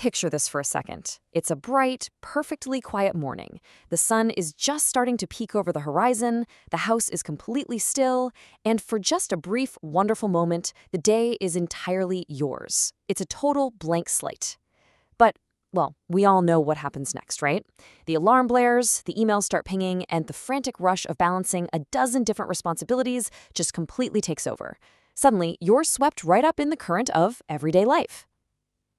Picture this for a second. It's a bright, perfectly quiet morning. The sun is just starting to peek over the horizon, the house is completely still, and for just a brief, wonderful moment, the day is entirely yours. It's a total blank slate. But, well, we all know what happens next, right? The alarm blares, the emails start pinging, and the frantic rush of balancing a dozen different responsibilities just completely takes over. Suddenly, you're swept right up in the current of everyday life.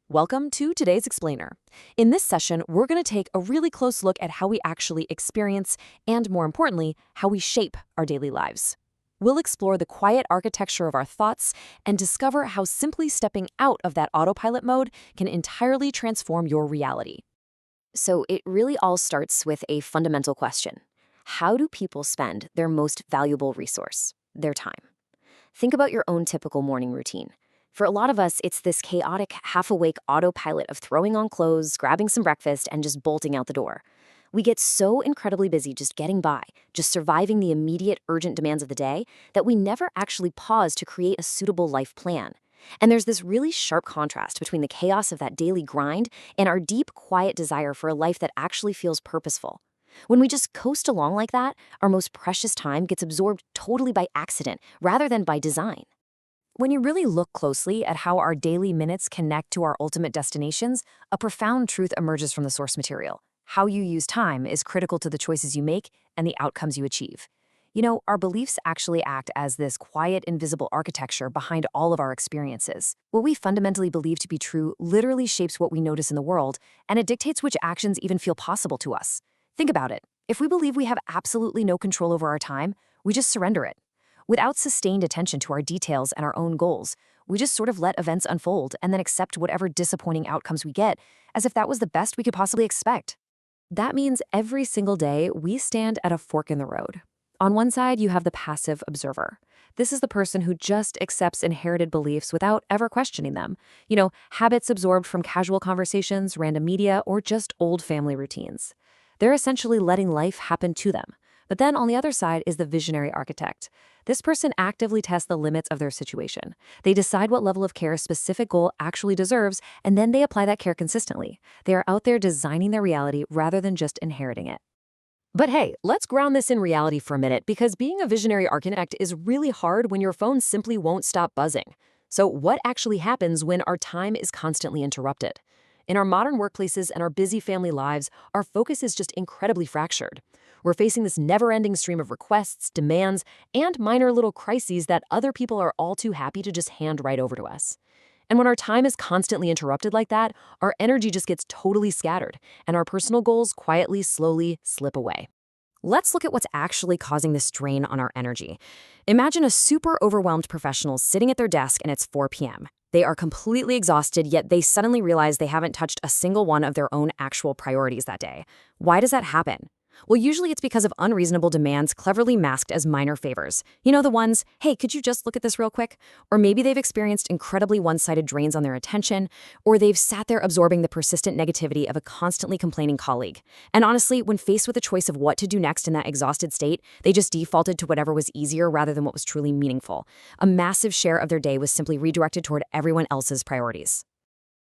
Welcome to today's Explainer. In this session, we're going to take a really close look at how we actually experience and, more importantly, how we shape our daily lives. We'll explore the quiet architecture of our thoughts and discover how simply stepping out of that autopilot mode can entirely transform your reality. So it really all starts with a fundamental question. How do people spend their most valuable resource, their time? Think about your own typical morning routine. For a lot of us, it's this chaotic, half-awake autopilot of throwing on clothes, grabbing some breakfast, and just bolting out the door. We get so incredibly busy just getting by, just surviving the immediate, urgent demands of the day, that we never actually pause to create a suitable life plan. And there's this really sharp contrast between the chaos of that daily grind and our deep, quiet desire for a life that actually feels purposeful. When we just coast along like that, our most precious time gets absorbed totally by accident rather than by design. When you really look closely at how our daily minutes connect to our ultimate destinations, a profound truth emerges from the source material. How you use time is critical to the choices you make and the outcomes you achieve. You know, our beliefs actually act as this quiet, invisible architecture behind all of our experiences. What we fundamentally believe to be true literally shapes what we notice in the world, and it dictates which actions even feel possible to us. Think about it. If we believe we have absolutely no control over our time, we just surrender it. Without sustained attention to our details and our own goals, we just sort of let events unfold and then accept whatever disappointing outcomes we get, as if that was the best we could possibly expect. That means every single day we stand at a fork in the road. On one side, you have the passive observer. This is the person who just accepts inherited beliefs without ever questioning them. You know, habits absorbed from casual conversations, random media, or just old family routines. They're essentially letting life happen to them. But then on the other side is the visionary architect. This person actively tests the limits of their situation. They decide what level of care a specific goal actually deserves, and then they apply that care consistently. They are out there designing their reality rather than just inheriting it. But hey, let's ground this in reality for a minute, because being a visionary architect is really hard when your phone simply won't stop buzzing. So what actually happens when our time is constantly interrupted? In our modern workplaces and our busy family lives, our focus is just incredibly fractured. We're facing this never-ending stream of requests, demands, and minor little crises that other people are all too happy to just hand right over to us. And when our time is constantly interrupted like that, our energy just gets totally scattered, and our personal goals quietly, slowly slip away. Let's look at what's actually causing this strain on our energy. Imagine a super overwhelmed professional sitting at their desk and it's 4 p.m. They are completely exhausted, yet they suddenly realize they haven't touched a single one of their own actual priorities that day. Why does that happen? Well, usually it's because of unreasonable demands cleverly masked as minor favors. You know, the ones, hey, could you just look at this real quick? Or maybe they've experienced incredibly one-sided drains on their attention, or they've sat there absorbing the persistent negativity of a constantly complaining colleague. And honestly, when faced with a choice of what to do next in that exhausted state, they just defaulted to whatever was easier rather than what was truly meaningful. A massive share of their day was simply redirected toward everyone else's priorities.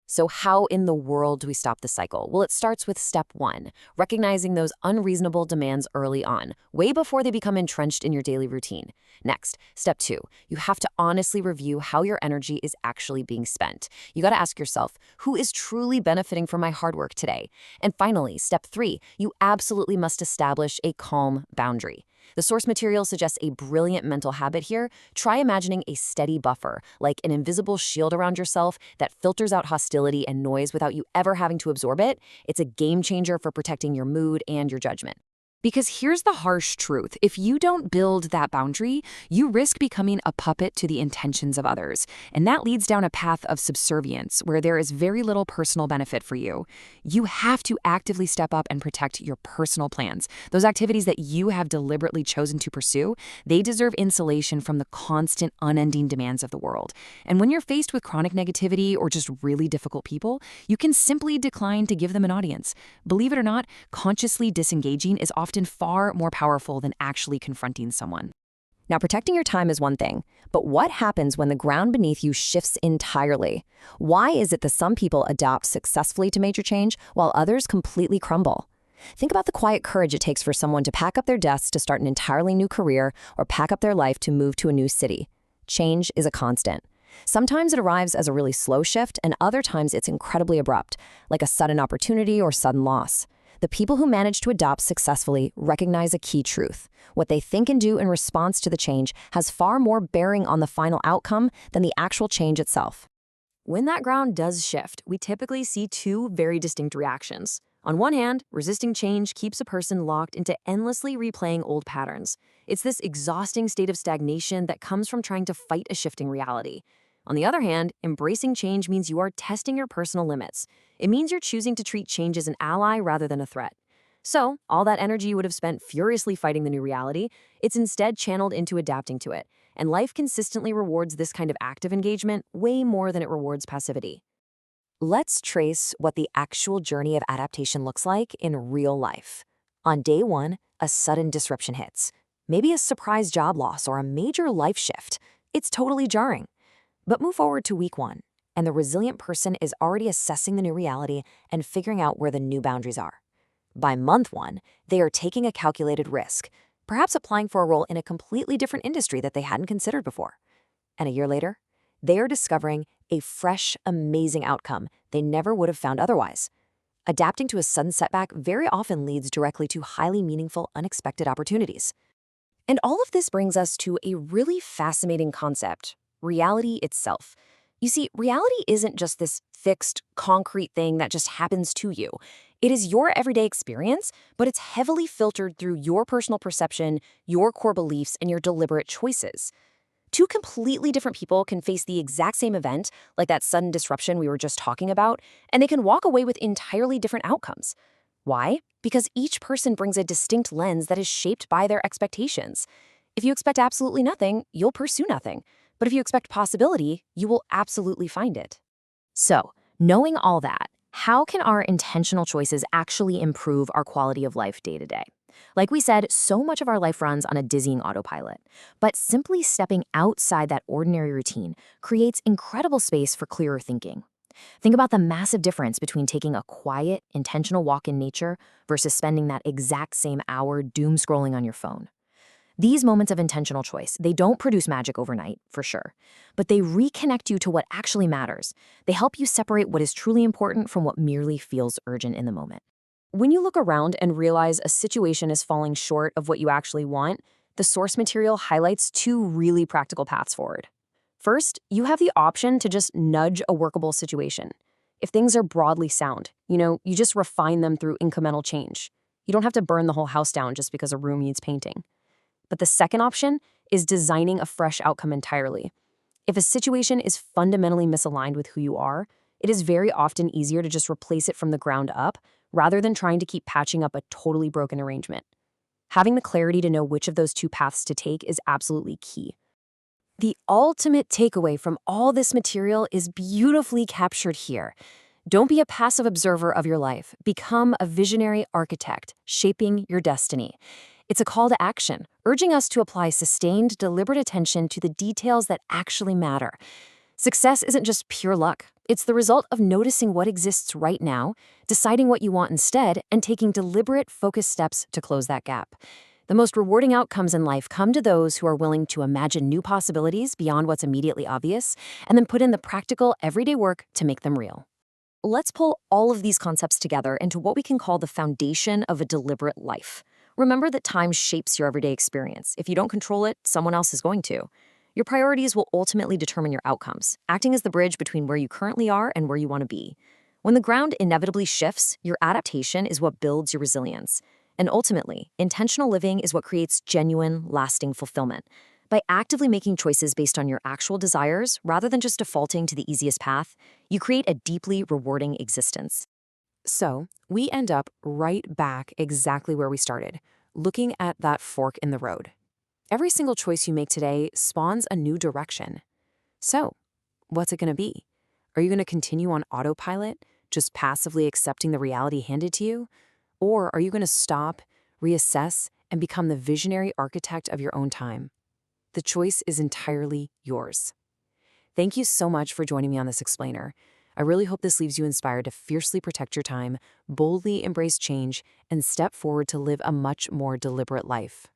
So how in the world do we stop the cycle? Well, it starts with step 1, recognizing those unreasonable demands early on, way before they become entrenched in your daily routine. Next, step 2, you have to honestly review how your energy is actually being spent. You got to ask yourself, who is truly benefiting from my hard work today? And finally, step 3, you absolutely must establish a calm boundary. The source material suggests a brilliant mental habit here. Try imagining a steady buffer, like an invisible shield around yourself that filters out hostility and noise without you ever having to absorb it. It's a game changer for protecting your mood and your judgment. Because here's the harsh truth. If you don't build that boundary, you risk becoming a puppet to the intentions of others. And that leads down a path of subservience where there is very little personal benefit for you. You have to actively step up and protect your personal plans. Those activities that you have deliberately chosen to pursue, they deserve insulation from the constant, unending demands of the world. And when you're faced with chronic negativity or just really difficult people, you can simply decline to give them an audience. Believe it or not, consciously disengaging is often far more powerful than actually confronting someone. Now, protecting your time is one thing, but what happens when the ground beneath you shifts entirely? Why is it that some people adapt successfully to major change while others completely crumble? Think about the quiet courage it takes for someone to pack up their desks to start an entirely new career or pack up their life to move to a new city. Change is a constant. Sometimes it arrives as a really slow shift, and other times it's incredibly abrupt, like a sudden opportunity or sudden loss. The people who manage to adopt successfully recognize a key truth. What they think and do in response to the change has far more bearing on the final outcome than the actual change itself. When that ground does shift, we typically see two very distinct reactions. On one hand, resisting change keeps a person locked into endlessly replaying old patterns. It's this exhausting state of stagnation that comes from trying to fight a shifting reality. On the other hand, embracing change means you are testing your personal limits. It means you're choosing to treat change as an ally rather than a threat. So, all that energy you would have spent furiously fighting the new reality, it's instead channeled into adapting to it. And life consistently rewards this kind of active engagement way more than it rewards passivity. Let's trace what the actual journey of adaptation looks like in real life. On day one, a sudden disruption hits. Maybe a surprise job loss or a major life shift. It's totally jarring. But move forward to week one, and the resilient person is already assessing the new reality and figuring out where the new boundaries are. By month one, they are taking a calculated risk, perhaps applying for a role in a completely different industry that they hadn't considered before. And a year later, they are discovering a fresh, amazing outcome they never would have found otherwise. Adapting to a sudden setback very often leads directly to highly meaningful, unexpected opportunities. And all of this brings us to a really fascinating concept: reality itself. You see, reality isn't just this fixed, concrete thing that just happens to you. It is your everyday experience, but it's heavily filtered through your personal perception, your core beliefs, and your deliberate choices. Two completely different people can face the exact same event, like that sudden disruption we were just talking about, and they can walk away with entirely different outcomes. Why? Because each person brings a distinct lens that is shaped by their expectations. If you expect absolutely nothing, you'll pursue nothing. But if you expect possibility, you will absolutely find it. So, knowing all that, how can our intentional choices actually improve our quality of life day to day? Like we said, so much of our life runs on a dizzying autopilot. But simply stepping outside that ordinary routine creates incredible space for clearer thinking. Think about the massive difference between taking a quiet, intentional walk in nature versus spending that exact same hour doom scrolling on your phone. These moments of intentional choice, they don't produce magic overnight, for sure, but they reconnect you to what actually matters. They help you separate what is truly important from what merely feels urgent in the moment. When you look around and realize a situation is falling short of what you actually want, the source material highlights two really practical paths forward. First, you have the option to just nudge a workable situation. If things are broadly sound, you just refine them through incremental change. You don't have to burn the whole house down just because a room needs painting. But the second option is designing a fresh outcome entirely. If a situation is fundamentally misaligned with who you are, it is very often easier to just replace it from the ground up rather than trying to keep patching up a totally broken arrangement. Having the clarity to know which of those two paths to take is absolutely key. The ultimate takeaway from all this material is beautifully captured here. Don't be a passive observer of your life. Become a visionary architect, shaping your destiny. It's a call to action, urging us to apply sustained, deliberate attention to the details that actually matter. Success isn't just pure luck. It's the result of noticing what exists right now, deciding what you want instead, and taking deliberate, focused steps to close that gap. The most rewarding outcomes in life come to those who are willing to imagine new possibilities beyond what's immediately obvious, and then put in the practical, everyday work to make them real. Let's pull all of these concepts together into what we can call the foundation of a deliberate life. Remember that time shapes your everyday experience. If you don't control it, someone else is going to. Your priorities will ultimately determine your outcomes, acting as the bridge between where you currently are and where you want to be. When the ground inevitably shifts, your adaptation is what builds your resilience. And ultimately, intentional living is what creates genuine, lasting fulfillment. By actively making choices based on your actual desires, rather than just defaulting to the easiest path, you create a deeply rewarding existence. So, we end up right back exactly where we started, looking at that fork in the road. Every single choice you make today spawns a new direction. So, what's it going to be? Are you going to continue on autopilot, just passively accepting the reality handed to you? Or are you going to stop, reassess, and become the visionary architect of your own time? The choice is entirely yours. Thank you so much for joining me on this explainer. I really hope this leaves you inspired to fiercely protect your time, boldly embrace change, and step forward to live a much more deliberate life.